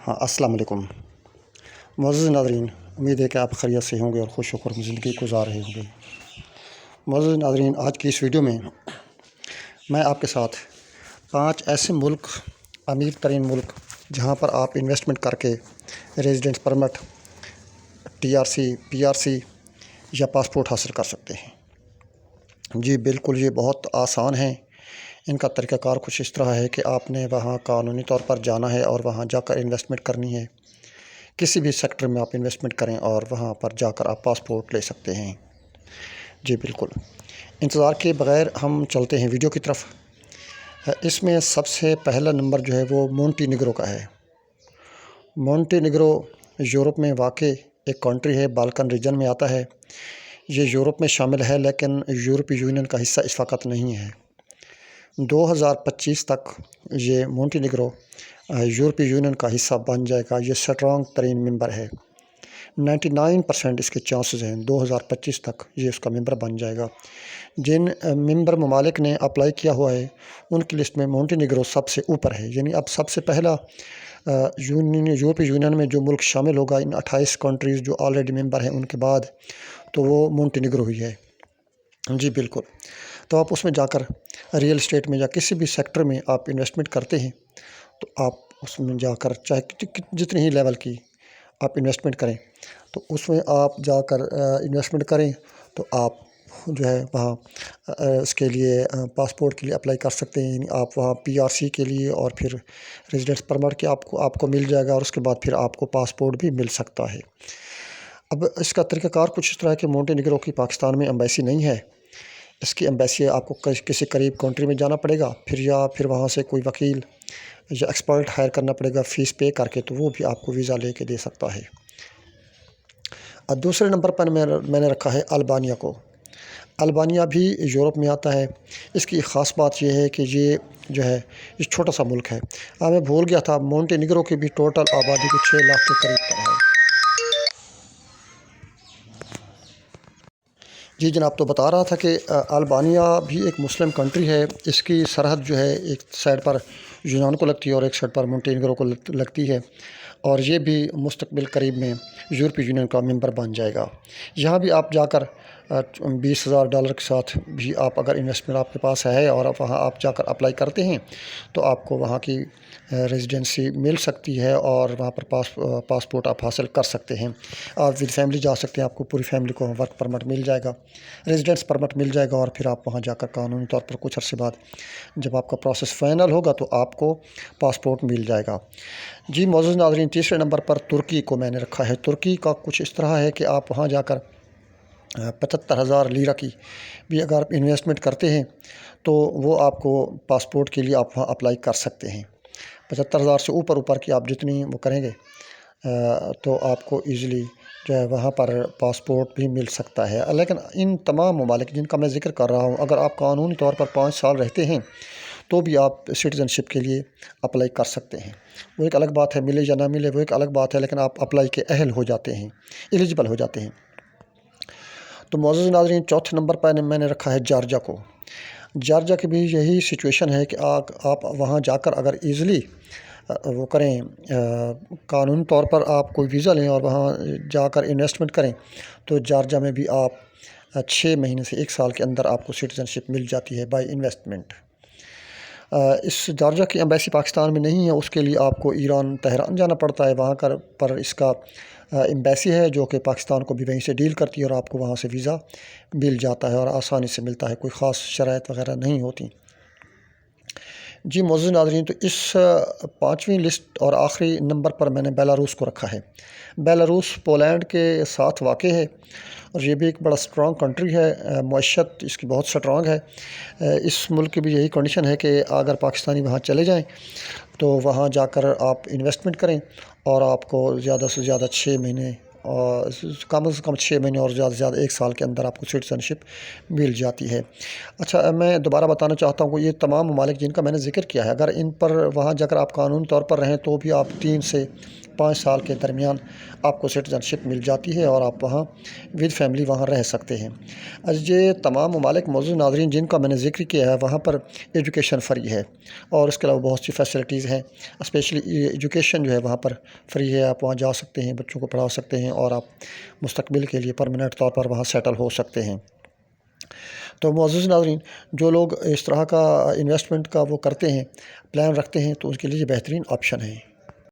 ہاں، السلام علیکم معزز ناظرین، امید ہے کہ آپ خیریت سے ہوں گے اور خوش و خرم زندگی گزار رہے ہوں گے۔ معزز ناظرین، آج کی اس ویڈیو میں میں آپ کے ساتھ 5 ایسے ملک، امیر ترین ملک، جہاں پر آپ انویسٹمنٹ کر کے ریزیڈنس پرمٹ، TRC، PRC یا پاسپورٹ حاصل کر سکتے ہیں۔ جی بالکل، یہ بہت آسان ہیں۔ ان کا طریقہ کار کچھ اس طرح ہے کہ آپ نے وہاں قانونی طور پر جانا ہے اور وہاں جا کر انویسٹمنٹ کرنی ہے۔ کسی بھی سیکٹر میں آپ انویسٹمنٹ کریں اور وہاں پر جا کر آپ پاسپورٹ لے سکتے ہیں۔ جی بالکل، انتظار کے بغیر ہم چلتے ہیں ویڈیو کی طرف۔ اس میں سب سے پہلا نمبر جو ہے وہ مونٹی نیگرو کا ہے۔ مونٹی نیگرو یورپ میں واقع ایک کنٹری ہے، بالکن ریجن میں آتا ہے۔ یہ یورپ میں شامل ہے لیکن یورپی یونین کا حصہ اس وقت نہیں ہے۔ 2025 تک یہ مونٹی نیگرو یورپی یونین کا حصہ بن جائے گا۔ یہ سٹرانگ ترین ممبر ہے۔ 99% اس کے چانسز ہیں 2025 تک یہ اس کا ممبر بن جائے گا۔ جن ممبر ممالک نے اپلائی کیا ہوا ہے ان کی لسٹ میں مونٹی نیگرو سب سے اوپر ہے، یعنی اب سب سے پہلا یورپی یونین میں جو ملک شامل ہوگا ان 28 کنٹریز جو آلریڈی ممبر ہیں ان کے بعد، تو وہ مونٹی نیگرو ہی ہے۔ جی بالکل، تو آپ اس میں جا کر ریئل اسٹیٹ میں یا کسی بھی سیکٹر میں آپ انویسٹمنٹ کرتے ہیں تو آپ اس میں جا کر چاہے جتنی ہی لیول کی آپ انویسٹمنٹ کریں تو اس میں آپ جا کر انویسٹمنٹ کریں تو آپ جو ہے وہاں اس کے لیے پاسپورٹ کے لیے اپلائی کر سکتے ہیں، یعنی آپ وہاں PRC کے لیے اور پھر ریزیڈنس پرمٹ کے آپ کو مل جائے گا اور اس کے بعد پھر آپ کو پاسپورٹ بھی مل سکتا ہے۔ اب اس کا طریقہ کار کچھ اس طرح ہے کہ مونٹی نیگرو کی پاکستان میں ایمبیسی نہیں ہے۔ اس کی ایمبیسی آپ کو کسی قریب کنٹری میں جانا پڑے گا، پھر وہاں سے کوئی وکیل یا ایکسپرٹ ہائر کرنا پڑے گا فیس پے کر کے، تو وہ بھی آپ کو ویزا لے کے دے سکتا ہے۔ دوسرے نمبر پر میں نے رکھا ہے البانیہ کو۔ البانیہ بھی یورپ میں آتا ہے۔ اس کی خاص بات یہ ہے کہ یہ جو ہے یہ چھوٹا سا ملک ہے۔ میں بھول گیا تھا، مونٹی نیگرو کی بھی ٹوٹل آبادی کو 6 لاکھ کے قریب پر ہے۔ جی جناب، تو بتا رہا تھا کہ البانیہ بھی ایک مسلم کنٹری ہے۔ اس کی سرحد جو ہے ایک سائڈ پر یونان کو لگتی ہے اور ایک سائڈ پر مونٹی نیگرو کو لگتی ہے، اور یہ بھی مستقبل قریب میں یورپی یونین کا ممبر بن جائے گا۔ یہاں بھی آپ جا کر $20,000 کے ساتھ بھی آپ اگر انویسٹمنٹ آپ کے پاس ہے اور وہاں آپ جا کر اپلائی کرتے ہیں تو آپ کو وہاں کی ریزیڈنسی مل سکتی ہے اور وہاں پر پاسپورٹ آپ حاصل کر سکتے ہیں۔ آپ ود فیملی جا سکتے ہیں، آپ کو پوری فیملی کو ورک پرمٹ مل جائے گا، ریزیڈنس پرمٹ مل جائے گا، اور پھر آپ وہاں جا کر قانونی طور پر کچھ عرصے بعد جب آپ کا پروسیس فائنل ہوگا تو آپ کو پاسپورٹ مل جائے گا۔ جی معزز ناظرین، تیسرے نمبر پر ترکی کو میں نے رکھا ہے۔ ترکی کا کچھ اس طرح ہے کہ آپ وہاں جا کر 75,000 لیرہ کی بھی اگر آپ انویسٹمنٹ کرتے ہیں تو وہ آپ کو پاسپورٹ کے لیے آپ وہاں اپلائی کر سکتے ہیں۔ 75,000 سے اوپر کی آپ جتنی وہ کریں گے تو آپ کو ایزیلی جو ہے وہاں پر پاسپورٹ بھی مل سکتا ہے۔ لیکن ان تمام ممالک جن کا میں ذکر کر رہا ہوں، اگر آپ قانونی طور پر 5 سال رہتے ہیں تو بھی آپ سٹیزن شپ کے لیے اپلائی کر سکتے ہیں۔ وہ ایک الگ بات ہے، ملے یا نہ ملے وہ ایک الگ بات ہے، لیکن آپ اپلائی کے اہل ہو جاتے ہیں، ایلیجبل ہو جاتے ہیں۔ تو معزز ناظرین، چوتھے نمبر پر میں نے رکھا ہے جارجیا کو۔ جارجیا کی بھی یہی سچویشن ہے کہ آپ وہاں جا کر اگر ایزیلی وہ کریں، قانونی طور پر آپ کوئی ویزا لیں اور وہاں جا کر انویسٹمنٹ کریں تو جارجیا میں بھی آپ 6 مہینے سے 1 سال کے اندر آپ کو سٹیزن شپ مل جاتی ہے بائی انویسٹمنٹ۔ اس جارجیا کی ایمبیسی پاکستان میں نہیں ہے، اس کے لیے آپ کو ایران تہران جانا پڑتا ہے۔ وہاں پر اس کا ایمبیسی ہے جو کہ پاکستان کو بھی وہیں سے ڈیل کرتی ہے اور آپ کو وہاں سے ویزا مل جاتا ہے اور آسانی سے ملتا ہے، کوئی خاص شرائط وغیرہ نہیں ہوتی۔ جی معزز ناظرین، تو اس 5ویں لسٹ اور آخری نمبر پر میں نے بیلاروس کو رکھا ہے۔ بیلاروس پولینڈ کے ساتھ واقع ہے اور یہ بھی ایک بڑا سٹرانگ کنٹری ہے، معیشت اس کی بہت سٹرانگ ہے۔ اس ملک کی بھی یہی کنڈیشن ہے کہ اگر پاکستانی وہاں چلے جائیں تو وہاں جا کر آپ انویسٹمنٹ کریں اور آپ کو زیادہ سے زیادہ 6 مہینے اور کم از کم 6 مہینے اور زیادہ سے زیادہ 1 سال کے اندر آپ کو سٹیزن شپ مل جاتی ہے۔ اچھا، میں دوبارہ بتانا چاہتا ہوں کہ یہ تمام ممالک جن کا میں نے ذکر کیا ہے، اگر ان پر وہاں جا کر آپ قانونی طور پر رہیں تو بھی آپ 3 سے 5 سال کے درمیان آپ کو سٹیزن شپ مل جاتی ہے اور آپ وہاں ود فیملی وہاں رہ سکتے ہیں۔ یہ تمام ممالک معزز ناظرین جن کا میں نے ذکر کیا ہے وہاں پر ایجوکیشن فری ہے، اور اس کے علاوہ بہت سی فیسلٹیز ہیں، اسپیشلی ایجوکیشن جو ہے وہاں پر فری ہے۔ آپ وہاں جا سکتے ہیں، بچوں کو پڑھا سکتے ہیں، اور آپ مستقبل کے لیے پرماننٹ طور پر وہاں سیٹل ہو سکتے ہیں۔ تو معزز ناظرین، جو لوگ اس طرح کا انویسٹمنٹ کا وہ کرتے ہیں، پلان رکھتے ہیں، تو اس کے لیے یہ بہترین آپشن ہے۔